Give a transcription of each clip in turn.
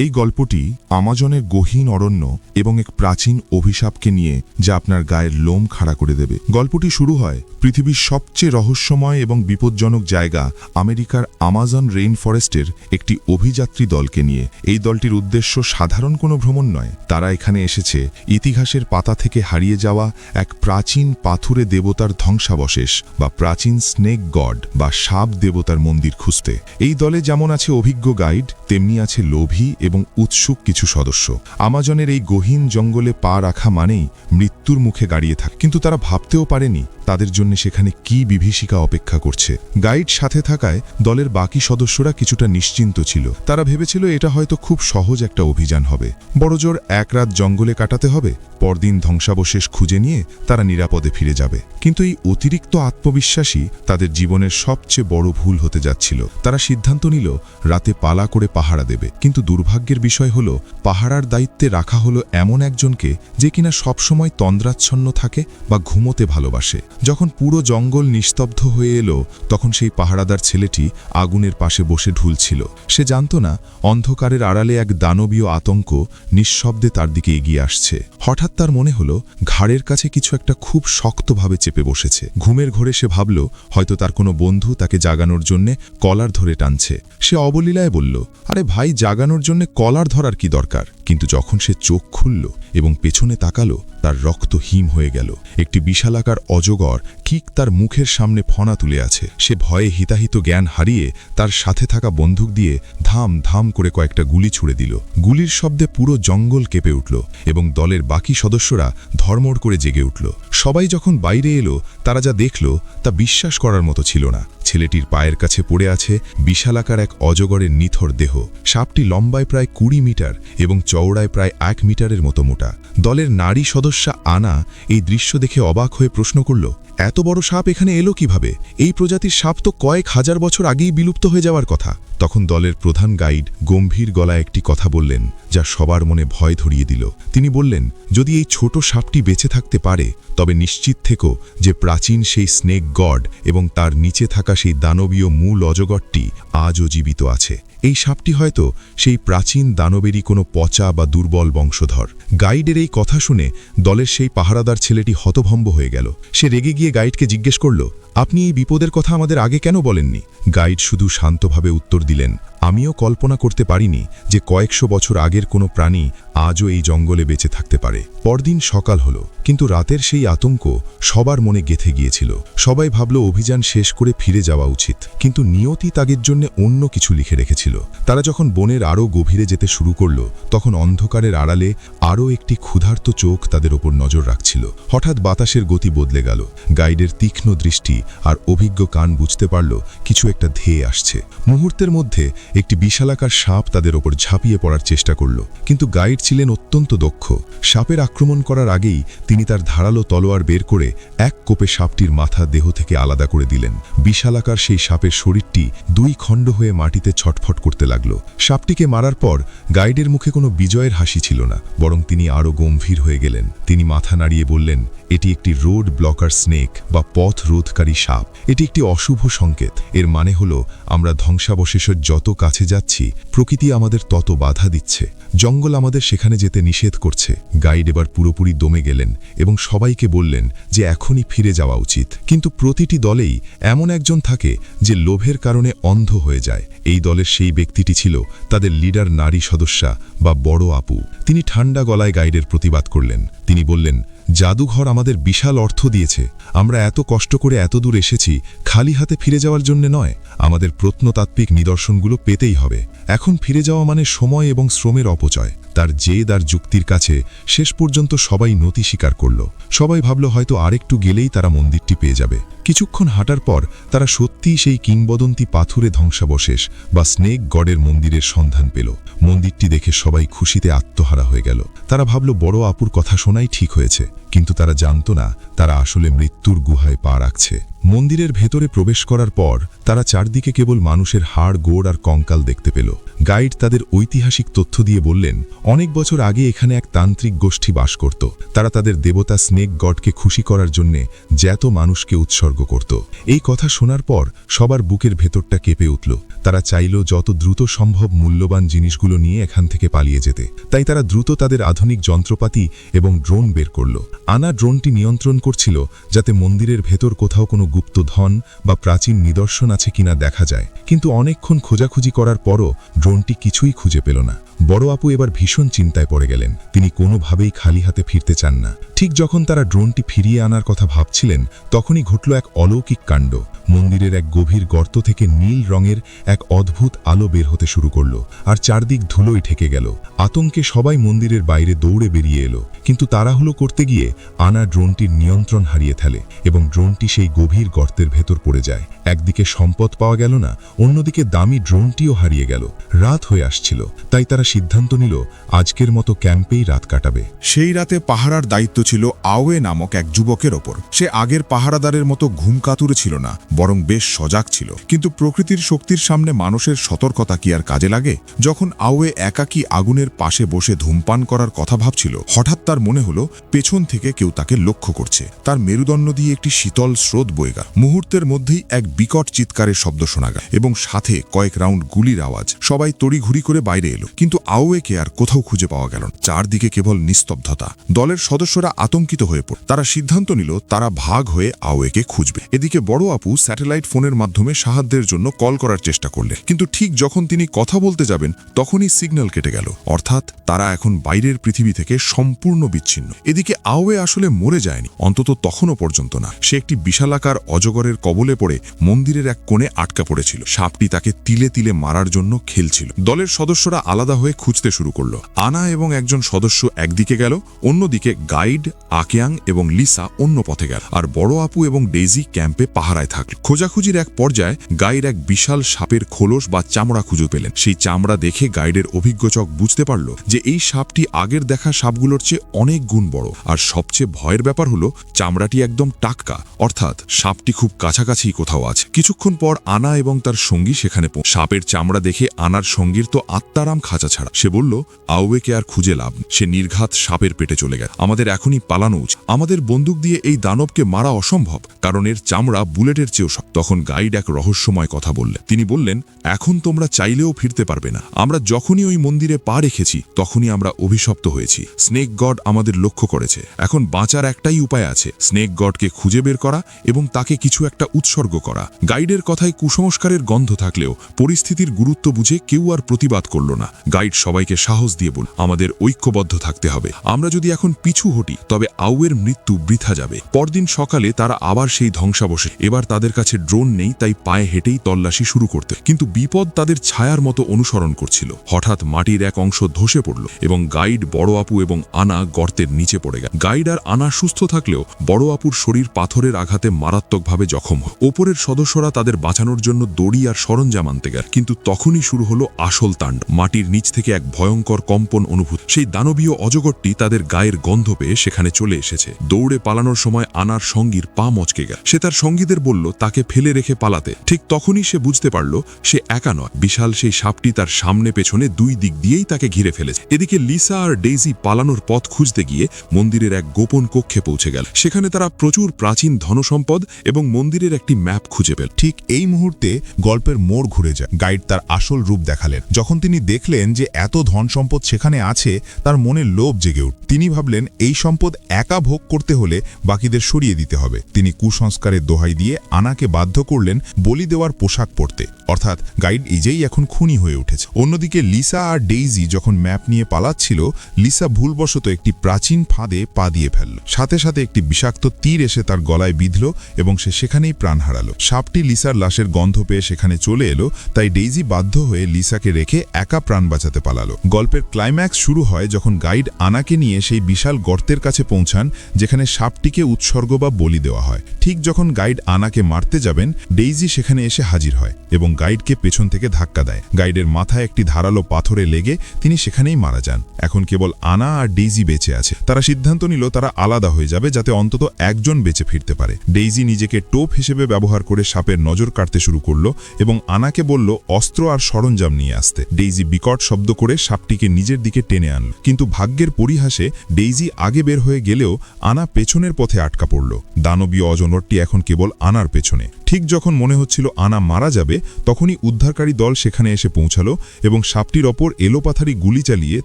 এই গল্পটি আমাজনের গহীন অরণ্য এবং এক প্রাচীন অভিশাপকে নিয়ে যা আপনার গায়ের লোম খাড়া করে দেবে। গল্পটি শুরু হয় পৃথিবীর সবচেয়ে রহস্যময় এবং বিপজ্জনক জায়গা আমেরিকার আমাজন রেইন ফরেস্টের একটি অভিযাত্রী দলকে নিয়ে। এই দলটির উদ্দেশ্য সাধারণ কোনো ভ্রমণ নয়। তারা এখানে এসেছে ইতিহাসের পাতা থেকে হারিয়ে যাওয়া এক প্রাচীন পাথুরে দেবতার ধ্বংসাবশেষ বা প্রাচীন স্নেক গড বা সাপ দেবতার মন্দির খুঁজতে। এই দলে যেমন আছে অভিজ্ঞ গাইড, তেমনি আছে লোভী এবং উৎসুক কিছু সদস্য। আমাজনের এই গহীন জঙ্গলে পা রাখা মানেই মৃত্যুর মুখে দাঁড়িয়ে থাকে, কিন্তু তারা ভাবতেও পারেনি তাদের জন্য সেখানে কি বিভীষিকা অপেক্ষা করছে। গাইড সাথে থাকায় দলের বাকি সদস্যরা কিছুটা নিশ্চিন্ত ছিল। তারা ভেবেছিল এটা হয়তো খুব সহজ একটা অভিযান হবে, বড়জোর এক রাত জঙ্গলে কাটাতে হবে, পরদিন ধ্বংসাবশেষ খুঁজে নিয়ে তারা নিরাপদে ফিরে যাবে। কিন্তু এই অতিরিক্ত আত্মবিশ্বাসী তাদের জীবনের সবচেয়ে বড় ভুল হতে যাচ্ছিল। তারা সিদ্ধান্ত নিল রাতে পালা করে পাহারা দেবে, কিন্তু দুর্ভাগ্যের বিষয় হলো পাহারার দায়িত্বে রাখা হলো এমন একজনকে যে কিনা সবসময় তন্দ্রাচ্ছন্ন থাকে বা ঘুমোতে ভালোবাসে। যখন পুরো জঙ্গল নিস্তব্ধ হয়ে এলো, তখন সেই পাহারাদার ছেলেটি আগুনের পাশে বসে ঢুলছিল। সে জানত না অন্ধকারের আড়ালে এক দানবীয় আতঙ্ক নিঃশব্দে তার দিকে এগিয়ে আসছে। হঠাৎ তার মনে হলো ঘাড়ের কাছে কিছু একটা খুব শক্তভাবে চেপে বসেছে। ঘুমের ঘোরে সে ভাবল হয়তো তার কোনো বন্ধু তাকে জাগানোর জন্যে কলার ধরে টানছে। সে অবলীলায় বলল, আরে ভাই, জাগানোর জন্যে কলার ধরার কি দরকার? কিন্তু যখন সে চোখ খুলল এবং পেছনে তাকালো, তার রক্ত হিম হয়ে গেল। একটি বিশালাকার অজগর ঠিক তার মুখের সামনে ফনা তুলে আছে। সে ভয়ে হিতাহিত জ্ঞান হারিয়ে তার সাথে থাকা বন্দুক দিয়ে ধাম ধাম করে কয়েকটা গুলি ছুড়ে দিল। গুলির শব্দে পুরো জঙ্গল কেঁপে উঠল এবং দলের বাকি সদস্যরা ধর্মড় করে জেগে উঠল। সবাই যখন বাইরে এলো, তারা যা দেখল তা বিশ্বাস করার মতো ছিল না। ছেলেটির পায়ের কাছে পড়ে আছে বিশালাকার এক অজগরের নিথর দেহ। সাপটি লম্বায় প্রায় 20 মিটার এবং চওড়ায় প্রায় 1 মিটারের মতো মোটা। দলের নারী সদস্যা আনা এই দৃশ্য দেখে অবাক হয়ে প্রশ্ন করল, এত বড় সাপ এখানে এলো কিভাবে? এই প্রজাতির সাপ তো কয়েক হাজার বছর আগেই বিলুপ্ত হয়ে যাওয়ার কথা। তখন দলের প্রধান গাইড গম্ভীর গলায় একটি কথা বললেন যা সবার মনে ভয় ধরিয়ে দিল। তিনি বললেন, যদি এই ছোট সাপটি বেঁচে থাকতে পারে, তবে নিশ্চিত থেকো যে প্রাচীন সেই স্নেক গড এবং তার নিচে থাকা সেই দানবীয় মূল অজগরটি আজও জীবিত আছে। এই সাপটি হয়তো সেই প্রাচীন দানবেরই কোনো পচা বা দুর্বল বংশধর। গাইডের এই কথা শুনে দলের সেই পাহারাদার ছেলেটি হতভম্ব হয়ে গেল। সে রেগে গিয়ে গাইডকে জিজ্ঞেস করল, আপনি এই বিপদের কথা আমাদের আগে কেন বলেননি? গাইড শুধু শান্তভাবে উত্তর দিলেন, আমিও কল্পনা করতে পারিনি যে কয়েকশো বছর আগের কোনো প্রাণী আজও এই জঙ্গলে বেঁচে থাকতে পারে। পরদিন সকাল হলো, কিন্তু রাতের সেই আতঙ্ক সবার মনে গেঁথে গিয়েছিল। সবাই ভাবল অভিযান শেষ করে ফিরে যাওয়া উচিত, কিন্তু নিয়তি তাদের জন্য অন্য কিছু লিখে রেখেছিল। তারা যখন বনের আরও গভীরে যেতে শুরু করল, তখন অন্ধকারের আড়ালে আরও একটি ক্ষুধার্ত চোখ তাদের ওপর নজর রাখছিল। হঠাৎ বাতাসের গতি বদলে গেল। গাইডের তীক্ষ্ণ দৃষ্টি আর অভিজ্ঞ কান বুঝতে পারল কিছু একটা ধেয়ে আসছে। মুহূর্তের মধ্যে একটি বিশালাকার সাপ তাদের ওপর ঝাঁপিয়ে পড়ার চেষ্টা করল, কিন্তু গাইড ছিলেন অত্যন্ত দক্ষ। সাপের আক্রমণ করার আগেই তিনি তার ধারালো তলোয়ার বের করে এক কোপে সাপটির মাথা দেহ থেকে আলাদা করে দিলেন। বিশালাকার সেই সাপের শরীরটি 2 খণ্ড হয়ে মাটিতে ছটফট করতে লাগল। সাপটিকে মারার পর গাইডের মুখে কোনো বিজয়ের হাসি ছিল না, বরং তিনি আরও গম্ভীর হয়ে গেলেন। তিনি মাথা নাড়িয়ে বললেন, এটি একটি রোড ব্লকার স্নেক বা পথ রোধকারী সাপ। এটি একটি অশুভ সংকেত। এর মানে হলো আমরা ধ্বংসাবশেষের যত কাছে যাচ্ছি, প্রকৃতি আমাদের তত বাধা দিচ্ছে। জঙ্গল আমাদের সেখানে যেতে নিষেধ করছে। গাইড এবার পুরোপুরি দমে গেলেন এবং সবাইকে বললেন যে এখনই ফিরে যাওয়া উচিত। কিন্তু প্রতিটি দলেই এমন একজন থাকে যে লোভের কারণে অন্ধ হয়ে যায়। এই দলের সেই ব্যক্তিটি ছিল তাদের লিডার নারী সদস্যা বা বড় আপু। তিনি ঠান্ডা গলায় গাইডের প্রতিবাদ করলেন। তিনি বললেন, জাদুঘর আমাদের বিশাল অর্থ দিয়েছে। আমরা এত কষ্ট করে এত দূর এসেছি খালি হাতে ফিরে যাওয়ার জন্য নয়। আমাদের প্রত্নতাত্ত্বিক নিদর্শনগুলো পেতেই হবে। এখন ফিরে যাওয়া মানে সময় এবং শ্রমের অপচয়। তার জেদ আর যুক্তির কাছে শেষ পর্যন্ত সবাই নতি স্বীকার করল। সবাই ভাবল হয়তো আরেকটু গেলেই তারা মন্দিরটি পেয়ে যাবে। কিছুক্ষণ হাঁটার পর তারা সত্যিই সেই কিংবদন্তি পাথুরে ধ্বংসাবশেষ বা স্নেক গডের মন্দিরের সন্ধান পেল। মন্দিরটি দেখে সবাই খুশিতে আত্মহারা হয়ে গেল। তারা ভাবল বড় আপুর কথা শোনাই ঠিক হয়েছে, কিন্তু তারা জানত না তারা আসলে মৃত্যুর গুহায় পা রাখছে। মন্দিরের ভেতরে প্রবেশ করার পর তারা চারদিকে কেবল মানুষের হাড় গোড় আর কঙ্কাল দেখতে পেল। গাইড তাদের ঐতিহাসিক তথ্য দিয়ে বললেন, অনেক বছর আগে এখানে এক তান্ত্রিক গোষ্ঠী বাস করত। তারা তাদের দেবতা স্নেক গডকে খুশি করার জন্য জ্যাত মানুষকে উৎসর্গ করত। এই কথা শোনার পর সবার বুকের ভেতরটা কেঁপে উঠল। তারা চাইল যত দ্রুত সম্ভব মূল্যবান জিনিসগুলো নিয়ে এখান থেকে পালিয়ে যেতে। তাই তারা দ্রুত তাদের আধুনিক যন্ত্রপাতি এবং ড্রোন বের করল। আনা ড্রোনটি নিয়ন্ত্রণ করছিল যাতে মন্দিরের ভেতর কোথাও কোনো গুপ্ত ধন বা প্রাচীন নিদর্শন আছে কিনা দেখা যায়। কিন্তু অনেকক্ষণ খোঁজাখুঁজি করার পরও ড্রোনটি কিছুই খুঁজে পেল না। বড় আপু এবার ভীষণ চিন্তায় পড়ে গেলেন। তিনি কোনোভাবেই খালি হাতে ফিরতে চান না। ঠিক যখন তারা ড্রোনটি ফিরিয়ে আনার কথা ভাবছিলেন, তখনই ঘটল এক অলৌকিক কাণ্ড। মন্দিরের এক গভীর গর্ত থেকে নীল রঙের এক অদ্ভুত আলো বের হতে শুরু করল, আর চারদিক ধুলোয় ঠেকে গেল। আতঙ্কে সবাই মন্দিরের বাইরে দৌড়ে বেরিয়ে এলো। কিন্তু তাড়াহুড়ো করতে গিয়ে আনা ড্রোনটির নিয়ন্ত্রণ হারিয়ে ফেলে এবং ড্রোনটি সেই গভীর গর্তের ভেতর পড়ে যায়। একদিকে সম্পদ পাওয়া গেল না, অন্যদিকে দামি ড্রোনটিও হারিয়ে গেল। রাত হয়ে আসছিল, তাই তারা সিদ্ধান্ত নিল আজকের মতো ক্যাম্পেই রাত কাটাবে। সেই রাতে পাহারার দায়িত্ব ছিল আওয়ে নামক এক যুবকের ওপর। সে আগের পাহারাদারের মতো ঘুমকাতুরে ছিল না, বরং বেশ সজাগ ছিল। কিন্তু প্রকৃতির শক্তির সামনে মানুষের সতর্কতা কি আর কাজে লাগে? যখন আওয়ে একাকী আগুনের পাশে বসে ধূমপান করার কথা ভাবছিল, হঠাৎ তার মনে হলো পেছন থেকে কেউ তাকে লক্ষ্য করছে। তার মেরুদণ্ড দিয়ে একটি শীতল স্রোত বয়ে গেল। মুহূর্তের মধ্যেই এক বিকট চিৎকারের শব্দ শোনা গেল এবং সাথে কয়েক রাউন্ড গুলির আওয়াজ। সবাই তড়িঘড়ি করে বাইরে এলো, কিন্তু আওয়েকে আর কোথাও খুঁজে পাওয়া গেল না। চারদিকে কেবল নিস্তব্ধতা। দলের সদস্যরা আতঙ্কিত হয়ে পড়ে। তারা সিদ্ধান্ত নিল তারা ভাগ হয়ে আওয়েকে খুঁজবে। এদিকে বড় আপু স্যাটেলাইট ফোনের মাধ্যমে সাহায্যের জন্য কল করার চেষ্টা করলেন, কিন্তু ঠিক যখন তিনি কথা বলতে যাবেন তখনই সিগন্যাল কেটে গেল। অর্থাৎ তারা এখন বাইরের পৃথিবী থেকে সম্পূর্ণ বিচ্ছিন্ন। এদিকে আওয়ে আসলে মরে যায়নি, অন্তত তখনও পর্যন্ত না। সে একটি বিশালাকার অজগরের কবলে পড়ে মন্দিরের এক কোণে আটকা পড়েছিল। সাপটি তাকে তিলে তিলে মারার জন্য খেলছিল। দলের সদস্যরা আলাদা হয়ে খুঁজতে শুরু করলো। আনা এবং একজন সদস্য একদিকে গেল, অন্যদিকে গাইড, আকেয়াং এবং লিসা অন্য পথে গেল, আর বড় আপু এবং ডেইজি ক্যাম্পে পাহারায় থাকল। খোঁজাখুঁজির এক পর্যায়ে গাইড এক বিশাল সাপের খোলস বা চামড়া খুঁজে পেলেন। সেই চামড়া দেখে গাইডের অভিজ্ঞ চোখ বুঝতে পারল যে এই সাপটি আগের দেখা সাপগুলোর চেয়ে অনেক গুণ বড়। আর সবচেয়ে ভয়ের ব্যাপার হলো চামড়াটি একদম টাটকা, অর্থাৎ সাপটি খুব কাছাকাছি কোথাও আছে। কিছুক্ষণ পর আনা এবং তার সঙ্গী সেখানে সাপের চামড়া দেখে আনার সঙ্গীর তো আত্মারাম খাঁচা ছাড়া। সে বলল, আওয়েকে আর খুঁজে লাভ। সে নির্ঘাত সাপের পেটে চলে গেল। আমাদের এখনই পালানো উচিত। আমাদের বন্দুক দিয়ে এই দানবকে মারা অসম্ভব, কারণ এর চামড়া বুলেটের চেয়েও শক্ত। তখন গাইড এক রহস্যময় কথা বললেন। তিনি বললেন, এখন তোমরা চাইলেও ফিরতে পারবে না। আমরা যখনই ওই মন্দিরে পা রেখেছি তখনই আমরা অভিশপ্ত হয়েছি। স্নেক গড আমাদের লক্ষ্য করেছে। এখন বাঁচার একটাই উপায় আছে, স্নেক গডকে খুঁজে বের করা এবং তাকে কিছু একটা উৎসর্গ করা। গাইডের কথায় কুসংস্কারের গন্ধ থাকলেও পরিস্থিতির গুরুত্ব বুঝে কেউ আর প্রতিবাদ করল না। গাইড সবাইকে সাহস দিয়ে বলল, আমাদের ঐক্যবদ্ধ থাকতে হবে। আমরা যদি এখন পিছু হটি তবে আউয়ের মৃত্যু বৃথা যাবে। পরদিন সকালে তারা আবার সেই ধ্বংসাবশে। এবার তাদের কাছে ড্রোন নেই, তাই পায়ে হেঁটেই তল্লাশি শুরু করতে। কিন্তু বিপদ তাদের ছায়ার মতো অনুসরণ করছিল। হঠাৎ মাটির এক অংশ ধসে পড়ল এবং গাইড, বড় আপু এবং আনা গর্তের নিচে পড়ে গেল। গাইড আর আনা সুস্থ থাকলেও বড় আপুর শরীর পাথরের আঘাতে মারাত্মকভাবে জখম হয়। ওপরের সদস্যরা তাদের বাঁচানোর জন্য দড়ি আর সরঞ্জাম আনতে গেল, কিন্তু তখনই শুরু হলো আসল তাণ্ডব। মাটির নিচ থেকে এক ভয়ঙ্কর কম্পন অনুভূত। সেই দানবীয় অজগরটি তাদের গায়ের গন্ধ পেয়ে সেখানে চলে এসেছে। দৌড়ে পালানোর সময় আনার সঙ্গীর পা মচকে গেল। সে তার সঙ্গীদের বলল তাকে ফেলে রেখে পালাতে। ঠিক তখনই সে বুঝতে পারল সে একা নয়। বিশাল সেই সাপটি তার সামনে পেছনে দুই দিক দিয়েই তাকে ঘিরে ফেলেছে। এদিকে লিসা আর ডেইজি পালানোর পথ খুঁজতে গিয়ে মন্দিরের এক গোপন কক্ষে পৌঁছে গেল। সেখানে তারা প্রচুর প্রাচীন ধনসম্পদ এবং মন্দিরের একটি ম্যাপ খুঁজে পেল। ঠিক এই মুহূর্তে গল্পের মোড় ঘুরে যায়। গাইড তার আসল রূপ দেখালেন। যখন তিনি দেখলেন যে এত ধন সম্পদ সেখানে আছে, তার মনে লোভ জেগে উঠল। তিনি ভাবলেন এই সম্পদ একা ভোগ করতে হলে বাকিদের সরিয়ে দিতে হবে। তিনি কুসংস্কারের দোহাই দিয়ে আনাকে বাধ্য করলেন বলি দেওয়ার পোশাক পরতে, অর্থাৎ গাইড নিজেই এখন খুনি হয়ে উঠেছে। অন্যদিকে লিসা আর ডেইজি যখন ম্যাপ নিয়ে পালাচ্ছিল, লিসা ভুলবশত একটি প্রাচীন ফাঁদে পা দিয়ে ফেলল। সাথে সাথে একটি বিষাক্ত তীর এসে তার গলায় বিঁধল এবং সে সেখানেই প্রাণ হারালো। সাপটি লিসার লাশের গন্ধ পেয়ে সেখানে চলে এলো, তাই ডেইজি বাধ্য হয়ে লিসাকে রেখে একা প্রাণ বাঁচাতে পালালো। গল্পের ক্লাইম্যাক্স শুরু হয় যখন গাইড আনাকে নিয়ে সেই বিশাল গর্তের কাছে পৌঁছান যেখানে সাপটিকে উৎসর্গ বা বলি দেওয়া হয়। ঠিক যখন গাইড আনাকে মারতে যাবেন ডেইজি সেখানে এসে হাজির হয় এবং গাইডকে পেছন থেকে ধাক্কা দেয়। গাইডের মাথায় একটি ধারালো পাথরে লেগে তিনি সেখানেই মারা যান। এখন কেবল আনা আর ডেইজি বেঁচে আছে। তারা সিদ্ধান্ত নিল তারা আলাদা হয়ে যাবে যাতে অন্তত একজন বেঁচে ফিরতে পারে। ডেইজি নিজেকে টোপ হিসেবে ব্যবহার করে সাপের নজর কাটতে শুরু করলো এবং আনাকে বলল অস্ত্র আর সরঞ্জাম নিয়ে আসতে। ডেইজি বিকট শব্দ করে সাপটিকে নিজের দিকে টেনে আনল, কিন্তু ভাগ্যের পরিহাসে ডেইজি আগে বের হয়ে গেলেও আনা পেছনের পথে আটকা পড়ল। দানবীয় অজনরটি এখন কেবল আনার পেছনে। ঠিক যখন মনে হচ্ছিল আনা মারা যাবে, তখনই উদ্ধারকারী দল সেখানে এসে পৌঁছালো এবং সাপটির ওপর এলোপাথারি গুলি চালিয়ে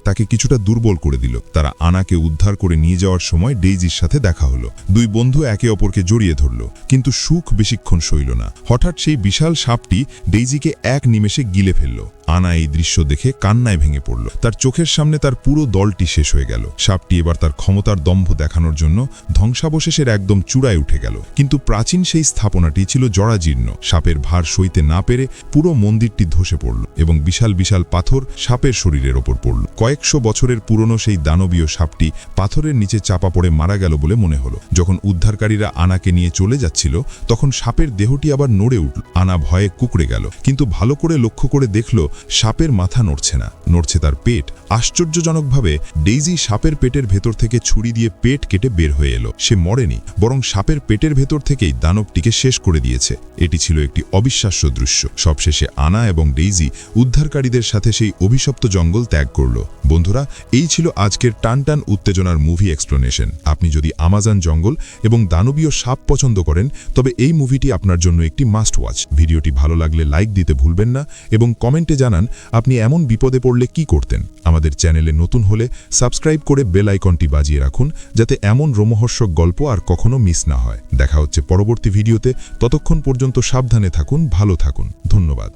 তাকে কিছুটা দুর্বল করে দিল। তারা আনাকে উদ্ধার করে নিয়ে যাওয়ার সময় ডেইজির সাথে দেখা হলো। দুই বন্ধু একে অপরকে জড়িয়ে ধরল, কিন্তু সুখ বেশিক্ষণ সইল না। হঠাৎ সেই বিশাল সাপটি ডেইজিকে এক নিমেষে গিলে ফেলল। আনা এই দৃশ্য দেখে কান্নায় ভেঙে পড়ল। তার চোখের সামনে তার পুরো দলটি শেষ হয়ে গেল। সাপটি এবার তার ক্ষমতার দম্ভ দেখানোর জন্য ধ্বংসাবশেষের একদম চূড়ায় উঠে গেল। কিন্তু প্রাচীন সেই স্থাপনাটি ছিল জরাজীর্ণ। সাপের ভার সইতে না পেরে পুরো মন্দিরটি ধসে পড়ল এবং বিশাল বিশাল পাথর সাপের শরীরের ওপর পড়ল। কয়েকশো বছরের পুরনো সেই দানবীয় সাপটি পাথরের নিচে চাপা পড়ে মারা গেল বলে মনে হলো। যখন উদ্ধারকারীরা আনাকে নিয়ে চলে যাচ্ছিল, তখন সাপের দেহটি আবার নড়ে উঠল। আনা ভয়ে কুঁকড়ে গেল, কিন্তু ভালো করে লক্ষ্য করে দেখল সাপের মাথা নড়ছে না, নড়ছে তার পেট। আশ্চর্যজনকভাবে ডেইজি সাপের পেটের ভেতর থেকে ছুরি দিয়ে পেট কেটে বের হয়ে এলো। সে মরেনি, বরং সাপের পেটের ভেতর থেকেই দানবটিকে শেষ করে দিয়েছে। এটি ছিল একটি অবিশ্বাস্য দৃশ্য। সবশেষে আনা এবং ডেইজি উদ্ধারকারীদের সাথে সেই অভিশপ্ত জঙ্গল ত্যাগ করল। বন্ধুরা, এই ছিল আজকের টানটান উত্তেজনার মুভি এক্সপ্লেনেশন। আপনি যদি আমাজন জঙ্গল এবং দানবীয় সাপ পছন্দ করেন, তবে এই মুভিটি আপনার জন্য একটি মাস্ট ওয়াচ। ভিডিওটি ভালো লাগলে লাইক দিতে ভুলবেন না এবং কমেন্টে জানান আপনি এমন বিপদে পড়লে কি করতেন। আমাদের চ্যানেলে নতুন হলে সাবস্ক্রাইব করে বেল আইকনটি বাজিয়ে রাখুন, যাতে এমন রোমহর্ষক গল্প আর কখনো মিস না হয়। দেখা হচ্ছে পরবর্তী ভিডিওতে। ততক্ষণ পর্যন্ত সাবধানে থাকুন, ভালো থাকুন। ধন্যবাদ।